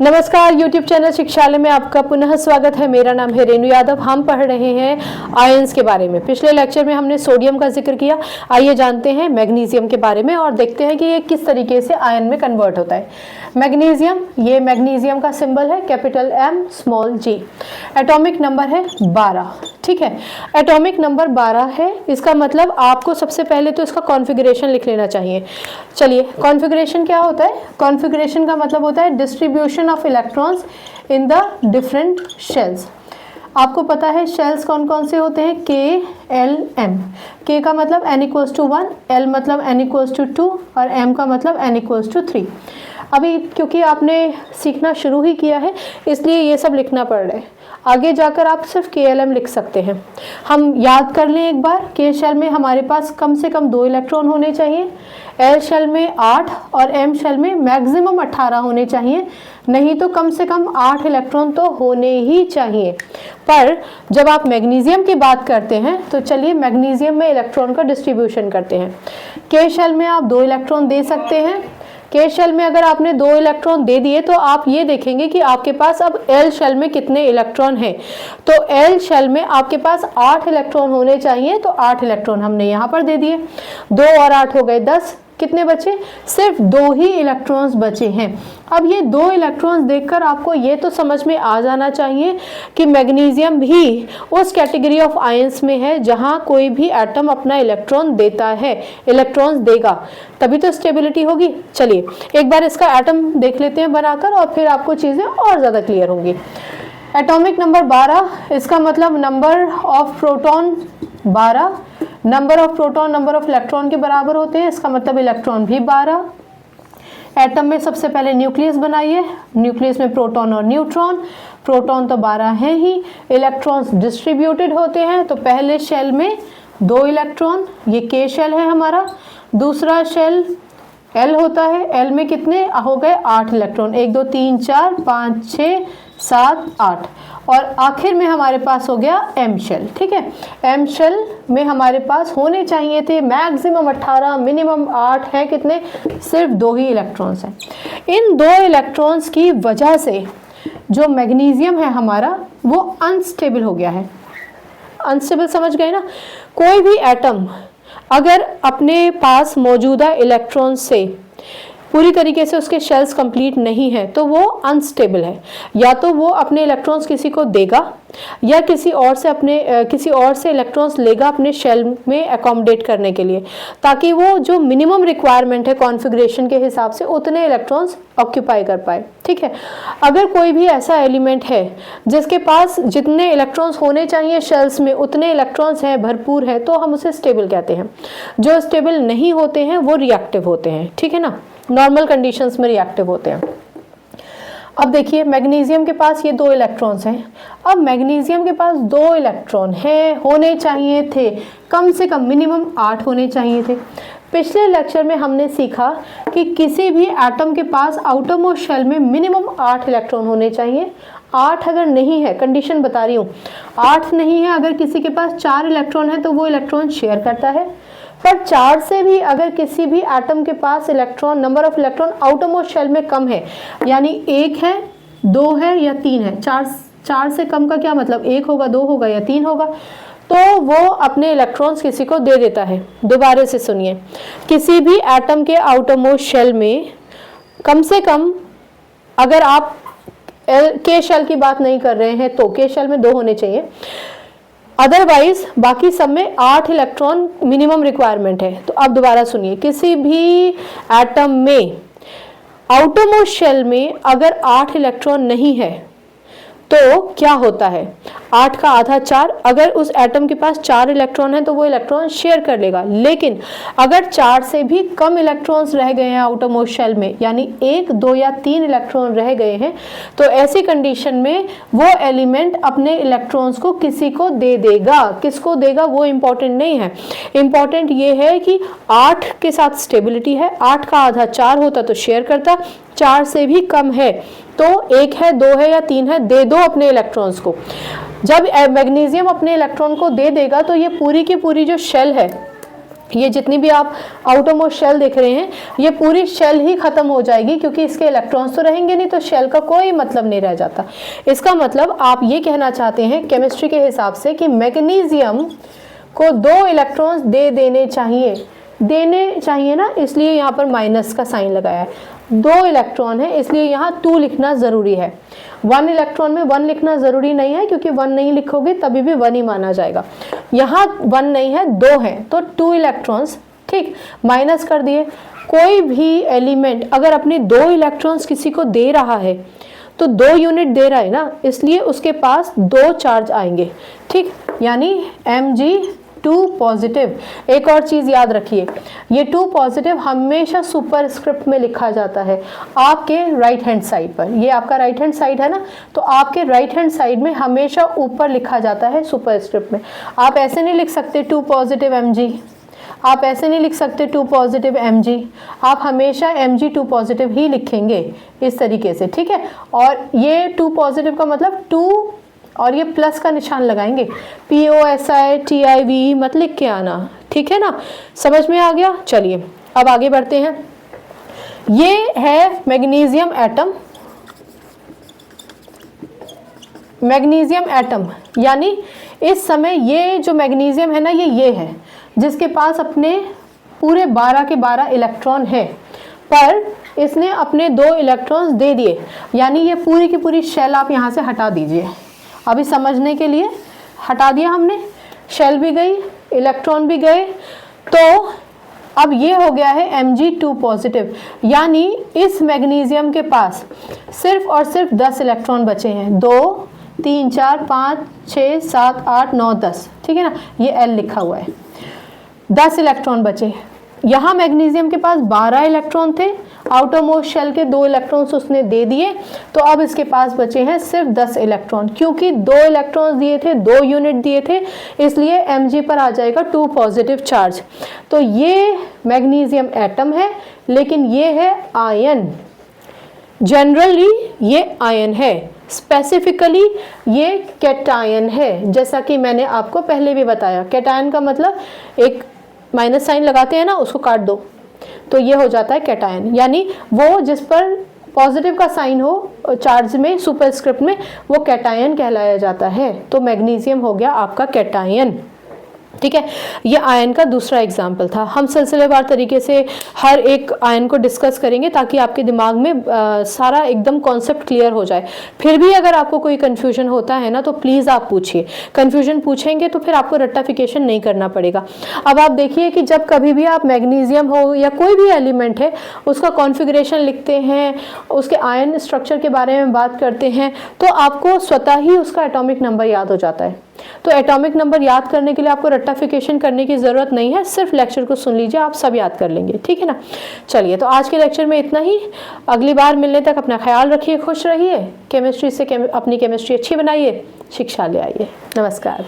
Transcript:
नमस्कार, YouTube channel शिक्षालय में आपका पुनः स्वागत है। मेरा नाम है रेणु यादव। हम पढ़ रहे हैं आयंस के बारे में। पिछले लेक्चर में हमने सोडियम का जिक्र किया। आइए जानते हैं मैग्नीशियम के बारे में और देखते हैं कि ये किस तरीके से आयन में कन्वर्ट होता है। मैग्नीशियम, ये मैग्नीशियम का सिंबल है capital M small g। Atomic number है 12। ठीक है, एटॉमिक नंबर 12 है। इसका मतलब आपको सबसे पहले तो इसका कॉन्फ़िगरेशन लिख लेना चाहिए। चलिए, कॉन्फ़िगरेशन क्या होता है? कॉन्फ़िगरेशन का मतलब होता है distribution of electrons in the different shells. आपको पता है शेल्स कौन कौन से होते हैं? K, L, M। K का मतलब n=1, L मतलब n=2 और M का मतलब n=3। अभी क्योंकि आपने सीखना शुरू ही किया है इसलिए ये सब लिखना पड़ रहा है। आगे जाकर आप सिर्फ KLM लिख सकते हैं। हम याद कर लें एक बार, K शेल में हमारे पास कम से कम 2 इलेक्ट्रॉन होने चाहिए, L शेल में 8 और M शेल में मैक्सिमम 18 होने चाहिए। नहीं तो कम से कम 8 इलेक्ट्रॉन तो होने ही चाहिए। पर जब आप मैग्नीशियम की बात करते हैं तो चलिए मैग्नीशियम में इलेक्ट्रॉन का डिस्ट्रीब्यूशन करते हैं। K शेल में आप 2 इलेक्ट्रॉन दे सकते हैं। K शेल में अगर आपने 2 इलेक्ट्रॉन दे दिए तो आप ये देखेंगे कि आपके पास अब L शेल में कितने इलेक्ट्रॉन हैं। तो L शेल में आपके पास 8 इलेक्ट्रॉन होने चाहिए, तो 8 इलेक्ट्रॉन हमने यहाँ पर दे दिए। 2 और 8 हो गए 10। कितने बचे? सिर्फ 2 ही इलेक्ट्रॉन्स बचे हैं। अब ये 2 इलेक्ट्रॉन्स देखकर आपको ये तो समझ में आ जाना चाहिए कि मैग्नीशियम भी उस कैटेगरी ऑफ आयंस में है जहां कोई भी एटम अपना इलेक्ट्रॉन देता है, इलेक्ट्रॉन्स देगा, तभी तो स्टेबिलिटी होगी। चलिए एक बार इसका एटम देख लेते हैं बनाकर और फिर आपको चीज़ें और ज़्यादा क्लियर होंगी। एटॉमिक नंबर 12, इसका मतलब number of proton 12। Number of proton number of electron के बराबर होते हैं, इसका मतलब इलेक्ट्रॉन भी 12। एटम में सबसे पहले न्यूक्लियस बनाइए। न्यूक्लियस में प्रोटॉन और न्यूट्रॉन। प्रोटॉन तो 12 हैं ही। इलेक्ट्रॉन्स डिस्ट्रीब्यूटेड होते हैं, तो पहले शेल में 2 इलेक्ट्रॉन, ये K शेल है हमारा। दूसरा शेल L होता है, L में कितने हो गए? 8 इलेक्ट्रॉन। 1 2 3 4 5 6 7 8 और आखिर में हमारे पास हो गया M शेल। ठीक है, M शेल में हमारे पास होने चाहिए थे मैक्सिमम 18, मिनिमम 8 है। कितने? सिर्फ 2 ही इलेक्ट्रॉन्स हैं। इन 2 इलेक्ट्रॉन्स की वजह से जो मैग्नीशियम है हमारा वो अनस्टेबल हो गया है। अनस्टेबल समझ गए ना? कोई भी एटम अगर अपने पास मौजूदा इलेक्ट्रॉन से पूरी तरीके से उसके शेल्स कंप्लीट नहीं है तो वो अनस्टेबल है। या तो वो अपने इलेक्ट्रॉन्स किसी को देगा या किसी और से इलेक्ट्रॉन्स लेगा अपने शेल में अकोमोडेट करने के लिए, ताकि वो जो मिनिमम रिक्वायरमेंट है कॉन्फ़िगरेशन के हिसाब से उतने इलेक्ट्रॉन्स ऑक्यूपाई कर पाए। ठीक है, अगर कोई भी ऐसा एलिमेंट है जिसके पास जितने इलेक्ट्रॉन्स होने चाहिए शेल्स में उतने इलेक्ट्रॉन्स हैं, भरपूर है, तो हम उसे स्टेबल कहते हैं। जो स्टेबल नहीं होते हैं वो रिएक्टिव होते हैं। ठीक है ना, नॉर्मल कंडीशंस में रिएक्टिव होते हैं। अब देखिए मैग्नीशियम के पास ये 2 इलेक्ट्रॉन्स हैं। अब मैग्नीशियम के पास 2 इलेक्ट्रॉन हैं, होने चाहिए थे कम से कम मिनिमम 8 होने चाहिए थे। पिछले लेक्चर में हमने सीखा कि किसी भी एटम के पास आउटर मोस्ट शेल में मिनिमम 8 इलेक्ट्रॉन होने चाहिए। 8 अगर नहीं है, कंडीशन बता रही हूँ, 8 नहीं है, अगर किसी के पास 4 इलेक्ट्रॉन है तो वो इलेक्ट्रॉन शेयर करता है। पर 4 से भी अगर किसी भी एटम के पास electron, number of electron outermost shell में कम है, यानी 1 है, 2 है या 3 है। 4 से कम का क्या मतलब? 1 होगा, 2 होगा या 3 होगा, तो वो अपने इलेक्ट्रॉन्स किसी को दे देता है। दोबारा से सुनिए, किसी भी एटम के आउटर मोस्ट शेल में कम से कम, अगर आप K शेल की बात नहीं कर रहे हैं तो K शेल में 2 होने चाहिए, अदरवाइज बाकी सब में 8 इलेक्ट्रॉन मिनिमम रिक्वायरमेंट है। तो अब दोबारा सुनिए, किसी भी एटम में आउटर मोस्ट शेल में अगर 8 इलेक्ट्रॉन नहीं है तो क्या होता है? 8 का आधा 4। अगर उस एटम के पास 4 इलेक्ट्रॉन है तो वो इलेक्ट्रॉन शेयर कर लेगा। लेकिन अगर 4 से भी कम इलेक्ट्रॉन्स रह गए हैं आउटर मोस्ट शेल में, यानी 1, 2 या 3 इलेक्ट्रॉन रह गए हैं, तो ऐसी कंडीशन में वो एलिमेंट अपने इलेक्ट्रॉन्स को किसी को दे देगा। किसको देगा वो इम्पॉर्टेंट नहीं है। इम्पॉर्टेंट ये है कि 8 के साथ स्टेबिलिटी है। 8 का आधा 4 होता तो शेयर करता, 4 से भी कम है तो 1 है, 2 है या 3 है, दे दो अपने इलेक्ट्रॉन्स को। जब मैग्नीशियम अपने इलेक्ट्रॉन को दे देगा तो ये पूरी की पूरी जो शेल है ये जितनी भी आप आउटरमोस्ट शेल देख रहे हैं, ये पूरी शेल ही खत्म हो जाएगी, क्योंकि इसके इलेक्ट्रॉन्स तो रहेंगे नहीं, तो शेल का कोई मतलब नहीं रह जाता। इसका मतलब आप ये कहना चाहते हैं केमिस्ट्री के हिसाब से कि मैग्नीशियम को 2 इलेक्ट्रॉन्स देने चाहिए ना, इसलिए यहाँ पर माइनस का साइन लगाया है। 2 इलेक्ट्रॉन है इसलिए यहाँ 2 लिखना ज़रूरी है। 1 इलेक्ट्रॉन में 1 लिखना ज़रूरी नहीं है, क्योंकि 1 नहीं लिखोगे तभी भी 1 ही माना जाएगा। यहाँ 1 नहीं है, 2 है, तो 2 इलेक्ट्रॉन्स, ठीक, माइनस कर दिए। कोई भी एलिमेंट अगर अपने 2 इलेक्ट्रॉन्स किसी को दे रहा है तो 2 यूनिट दे रहा है ना, इसलिए उसके पास 2 चार्ज आएंगे, ठीक, यानी Mg2 पॉजिटिव। एक और चीज़ याद रखिए, ये 2 पॉजिटिव हमेशा सुपरस्क्रिप्ट में लिखा जाता है आपके राइट हैंड साइड पर। ये आपका राइट हैंड साइड है ना, तो आपके राइट हैंड साइड में हमेशा ऊपर लिखा जाता है सुपरस्क्रिप्ट में। आप ऐसे नहीं लिख सकते 2 पॉजिटिव Mg, आप ऐसे नहीं लिख सकते 2 पॉजिटिव Mg, आप हमेशा Mg2 पॉजिटिव ही लिखेंगे इस तरीके से, ठीक है। और ये 2 पॉजिटिव का मतलब 2 और ये प्लस का निशान लगाएंगे, POSI मत लिख के आना, ठीक है ना, समझ में आ गया। चलिए अब आगे बढ़ते हैं। ये है मैग्नीशियम एटम, मैग्नीशियम एटम, यानी इस समय ये जो मैग्नीशियम है ना, ये है जिसके पास अपने पूरे 12 के 12 इलेक्ट्रॉन है, पर इसने अपने 2 इलेक्ट्रॉन्स दे दिए, यानी ये पूरी की पूरी शेल आप यहाँ से हटा दीजिए। अभी समझने के लिए हटा दिया हमने, शेल भी गई, इलेक्ट्रॉन भी गए, तो अब ये हो गया है Mg2 पॉजिटिव, यानी इस मैग्नीशियम के पास सिर्फ और सिर्फ 10 इलेक्ट्रॉन बचे हैं। 2 3 4 5 6 7 8 9 10, ठीक है ना, ये L लिखा हुआ है। 10 इलेक्ट्रॉन बचे। यहाँ मैग्नीशियम के पास 12 इलेक्ट्रॉन थे, आउटरमोस्ट शेल के 2 इलेक्ट्रॉन्स उसने दे दिए, तो अब इसके पास बचे हैं सिर्फ 10 इलेक्ट्रॉन। क्योंकि 2 इलेक्ट्रॉन्स दिए थे, 2 यूनिट दिए थे, इसलिए Mg पर आ जाएगा 2 पॉजिटिव चार्ज। तो ये मैग्नीशियम एटम है, लेकिन ये है आयन। जनरली ये आयन है, स्पेसिफिकली ये कैटायन है। जैसा कि मैंने आपको पहले भी बताया, कैटायन का मतलब एक माइनस साइन लगाते हैं ना, उसको काट दो तो ये हो जाता है कैटायन, यानी वो जिस पर पॉजिटिव का साइन हो चार्ज में, सुपरस्क्रिप्ट में, वो कैटायन कहलाया जाता है। तो मैग्नीशियम हो गया आपका कैटायन, ठीक है। ये आयन का दूसरा एग्जाम्पल था। हम सिलसिलेवार तरीके से हर एक आयन को डिस्कस करेंगे ताकि आपके दिमाग में सारा एकदम कॉन्सेप्ट क्लियर हो जाए। फिर भी अगर आपको कोई कन्फ्यूजन होता है ना, तो प्लीज़ आप पूछिए। कन्फ्यूजन पूछेंगे तो फिर आपको रेक्टिफिकेशन नहीं करना पड़ेगा। अब आप देखिए कि जब कभी भी आप मैग्नीशियम हो या कोई भी एलिमेंट है, उसका कॉन्फ़िगरेशन लिखते हैं, उसके आयन स्ट्रक्चर के बारे में बात करते हैं, तो आपको स्वतः ही उसका एटॉमिक नंबर याद हो जाता है। तो एटॉमिक नंबर याद करने के लिए आपको रेक्टिफिकेशन करने की ज़रूरत नहीं है, सिर्फ लेक्चर को सुन लीजिए, आप सब याद कर लेंगे, ठीक है ना। चलिए, तो आज के लेक्चर में इतना ही। अगली बार मिलने तक अपना ख्याल रखिए, खुश रहिए, केमिस्ट्री से अपनी केमिस्ट्री अच्छी बनाइए, शिक्षा ले आइए। नमस्कार।